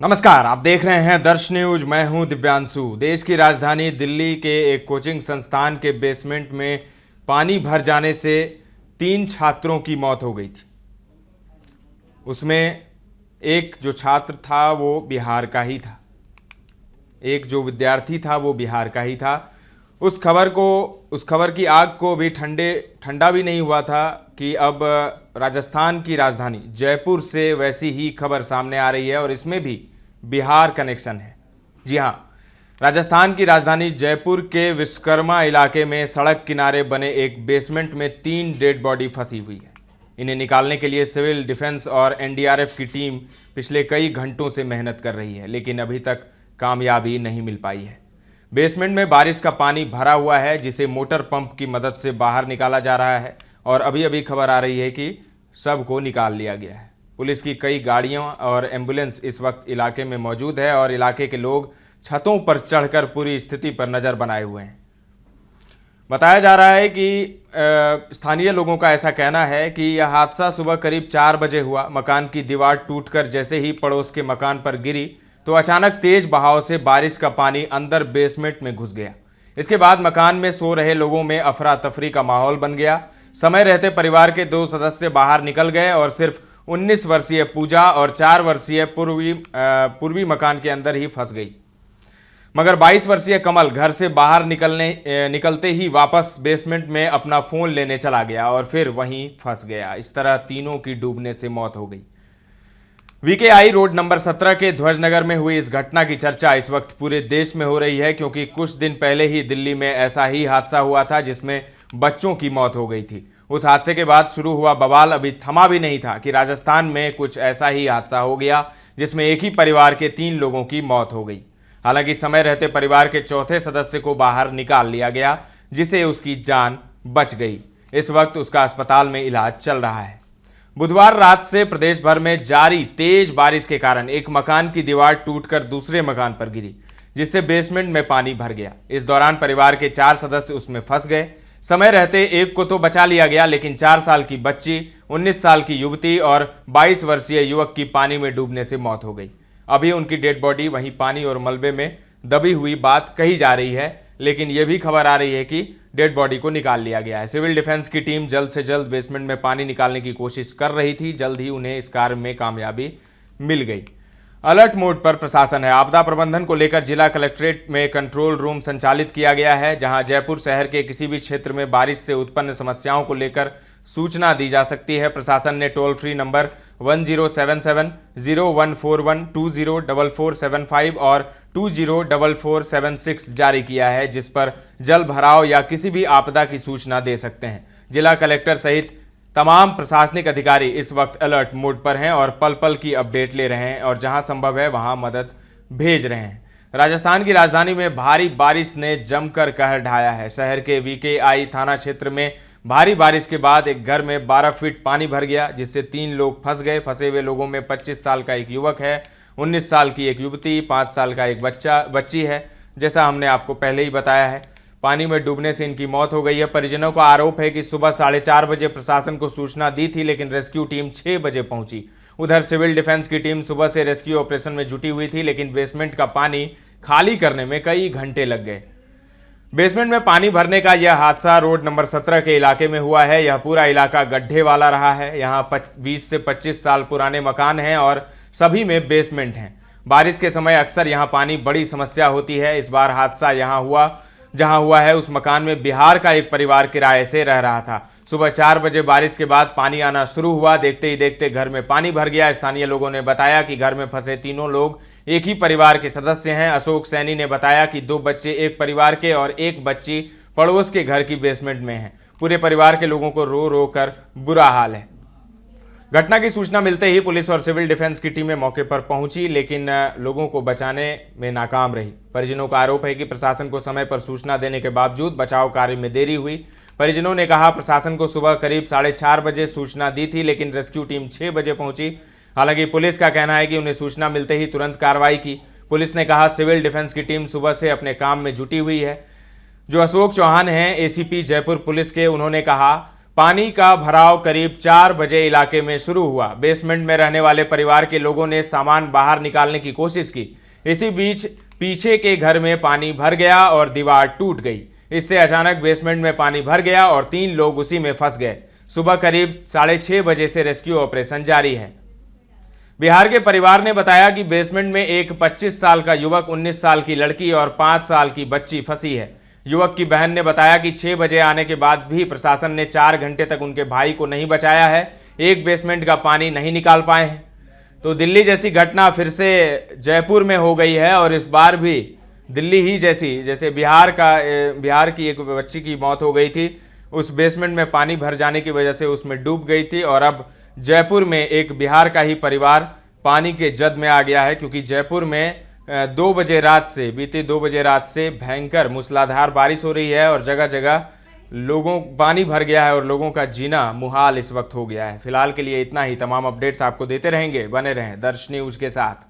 नमस्कार, आप देख रहे हैं दर्श न्यूज। मैं हूं दिव्यांशु। देश की राजधानी दिल्ली के एक कोचिंग संस्थान के बेसमेंट में पानी भर जाने से 3 छात्रों की मौत हो गई थी। उसमें एक जो छात्र था वो बिहार का ही था, एक जो विद्यार्थी था वो बिहार का ही था। उस खबर की आग को भी ठंडा भी नहीं हुआ था कि अब राजस्थान की राजधानी जयपुर से वैसी ही खबर सामने आ रही है और इसमें भी बिहार कनेक्शन है। जी हाँ, राजस्थान की राजधानी जयपुर के विश्वकर्मा इलाके में सड़क किनारे बने एक बेसमेंट में 3 डेड बॉडी फंसी हुई है। इन्हें निकालने के लिए सिविल डिफेंस और एनडीआरएफ की टीम पिछले कई घंटों से मेहनत कर रही है, लेकिन अभी तक कामयाबी नहीं मिल पाई है। बेसमेंट में बारिश का पानी भरा हुआ है, जिसे मोटर पंप की मदद से बाहर निकाला जा रहा है और अभी अभी खबर आ रही है कि सबको निकाल लिया गया है। पुलिस की कई गाड़ियां और एम्बुलेंस इस वक्त इलाके में मौजूद है और इलाके के लोग छतों पर चढ़कर पूरी स्थिति पर नजर बनाए हुए हैं। बताया जा रहा है कि स्थानीय लोगों का ऐसा कहना है कि यह हादसा सुबह करीब 4 बजे हुआ। मकान की दीवार टूटकर जैसे ही पड़ोस के मकान पर गिरी तो अचानक तेज बहाव से बारिश का पानी अंदर बेसमेंट में घुस गया। इसके बाद मकान में सो रहे लोगों में अफरा तफरी का माहौल बन गया। समय रहते परिवार के 2 सदस्य बाहर निकल गए और सिर्फ 19 वर्षीय पूजा और 4 वर्षीय पूर्वी मकान के अंदर ही फंस गई। मगर 22 वर्षीय कमल घर से बाहर निकलते ही वापस बेसमेंट में अपना फोन लेने चला गया और फिर वहीं फंस गया। इस तरह तीनों की डूबने से मौत हो गई। वीकेआई रोड नंबर 17 के ध्वजनगर में हुई इस घटना की चर्चा इस वक्त पूरे देश में हो रही है, क्योंकि कुछ दिन पहले ही दिल्ली में ऐसा ही हादसा हुआ था जिसमें बच्चों की मौत हो गई थी। उस हादसे के बाद शुरू हुआ बवाल अभी थमा भी नहीं था कि राजस्थान में कुछ ऐसा ही हादसा हो गया जिसमें एक ही परिवार के 3 लोगों की मौत हो गई। हालांकि समय रहते परिवार के चौथे सदस्य को बाहर निकाल लिया गया, जिसे उसकी जान बच गई। इस वक्त उसका अस्पताल में इलाज चल रहा है। बुधवार रात से प्रदेश भर में जारी तेज बारिश के कारण एक मकान की दीवार टूटकर दूसरे मकान पर गिरी, जिससे बेसमेंट में पानी भर गया। इस दौरान परिवार के 4 सदस्य उसमें फंस गए। समय रहते एक को तो बचा लिया गया, लेकिन 4 साल की बच्ची, 19 साल की युवती और 22 वर्षीय युवक की पानी में डूबने से मौत हो गई। अभी उनकी डेड बॉडी वहीं पानी और मलबे में दबी हुई बात कही जा रही है, लेकिन यह भी खबर आ रही है कि डेड बॉडी को निकाल लिया गया है। सिविल डिफेंस की टीम जल्द से जल्द बेसमेंट में पानी निकालने की कोशिश कर रही थी। जल्द ही उन्हें इस कार्य में कामयाबी मिल गई। अलर्ट मोड पर प्रशासन है। आपदा प्रबंधन को लेकर जिला कलेक्ट्रेट में कंट्रोल रूम संचालित किया गया है, जहां जयपुर शहर के किसी भी क्षेत्र में बारिश से उत्पन्न समस्याओं को लेकर सूचना दी जा सकती है। प्रशासन ने टोल फ्री नंबर 1077-0141-204475 और 204476 जारी किया है, जिस पर जल भराव या किसी भी आपदा की सूचना दे सकते हैं। जिला कलेक्टर सहित तमाम प्रशासनिक अधिकारी इस वक्त अलर्ट मोड पर हैं और पल पल की अपडेट ले रहे हैं और जहां संभव है वहां मदद भेज रहे हैं। राजस्थान की राजधानी में भारी बारिश ने जमकर कहर ढाया है। शहर के वीकेआई थाना क्षेत्र में भारी बारिश के बाद एक घर में 12 फीट पानी भर गया, जिससे 3 लोग फंस गए। फंसे हुए लोगों में 25 साल का एक युवक है, 19 साल की एक युवती, 5 साल का एक बच्ची है। जैसा हमने आपको पहले ही बताया है, पानी में डूबने से इनकी मौत हो गई है। परिजनों का आरोप है कि सुबह 4:30 बजे प्रशासन को सूचना दी थी, लेकिन रेस्क्यू टीम 6 बजे पहुंची। उधर सिविल डिफेंस की टीम सुबह से रेस्क्यू ऑपरेशन में जुटी हुई थी, लेकिन बेसमेंट का पानी खाली करने में कई घंटे लग गए। बेसमेंट में पानी भरने का यह हादसा रोड नंबर 17 के इलाके में हुआ है। यह पूरा इलाका गड्ढे वाला रहा है। यहाँ 20 से 25 साल पुराने मकान हैं और सभी में बेसमेंट हैं। बारिश के समय अक्सर यहाँ पानी बड़ी समस्या होती है। इस बार हादसा जहां हुआ है उस मकान में बिहार का एक परिवार किराए से रह रहा था। सुबह 4 बजे बारिश के बाद पानी आना शुरू हुआ। देखते ही देखते घर में पानी भर गया। स्थानीय लोगों ने बताया कि घर में फंसे तीनों लोग एक ही परिवार के सदस्य हैं। अशोक सैनी ने बताया कि 2 बच्चे एक परिवार के और एक बच्ची पड़ोस के घर की बेसमेंट में है। पूरे परिवार के लोगों को रो रो कर बुरा हाल है। घटना की सूचना मिलते ही पुलिस और सिविल डिफेंस की टीमें मौके पर पहुंची, लेकिन लोगों को बचाने में नाकाम रही। परिजनों का आरोप है कि प्रशासन को समय पर सूचना देने के बावजूद बचाव कार्य में देरी हुई। परिजनों ने कहा, प्रशासन को सुबह करीब 4:30 बजे सूचना दी थी, लेकिन रेस्क्यू टीम 6 बजे पहुंची। हालांकि पुलिस का कहना है कि उन्हें सूचना मिलते ही तुरंत कार्रवाई की। पुलिस ने कहा, सिविल डिफेंस की टीम सुबह से अपने काम में जुटी हुई है। जो अशोक चौहान हैं, एसीपी जयपुर पुलिस के, उन्होंने कहा, पानी का भराव करीब 4 बजे इलाके में शुरू हुआ। बेसमेंट में रहने वाले परिवार के लोगों ने सामान बाहर निकालने की कोशिश की। इसी बीच पीछे के घर में पानी भर गया और दीवार टूट गई। इससे अचानक बेसमेंट में पानी भर गया और 3 लोग उसी में फंस गए। सुबह करीब 6:30 बजे से रेस्क्यू ऑपरेशन जारी है। बिहार के परिवार ने बताया कि बेसमेंट में एक 25 साल का युवक, 19 साल की लड़की और 5 साल की बच्ची फंसी है। युवक की बहन ने बताया कि 6 बजे आने के बाद भी प्रशासन ने 4 घंटे तक उनके भाई को नहीं बचाया है। एक बेसमेंट का पानी नहीं निकाल पाए हैं। तो दिल्ली जैसी घटना फिर से जयपुर में हो गई है और इस बार भी दिल्ली ही जैसे बिहार की एक बच्ची की मौत हो गई थी, उस बेसमेंट में पानी भर जाने की वजह से उसमें डूब गई थी। और अब जयपुर में एक बिहार का ही परिवार पानी के जद में आ गया है, क्योंकि जयपुर में बीती 2 बजे रात से भयंकर मूसलाधार बारिश हो रही है और जगह जगह पानी भर गया है और लोगों का जीना मुहाल इस वक्त हो गया है। फिलहाल के लिए इतना ही। तमाम अपडेट्स आपको देते रहेंगे, बने रहें दर्श न्यूज के साथ।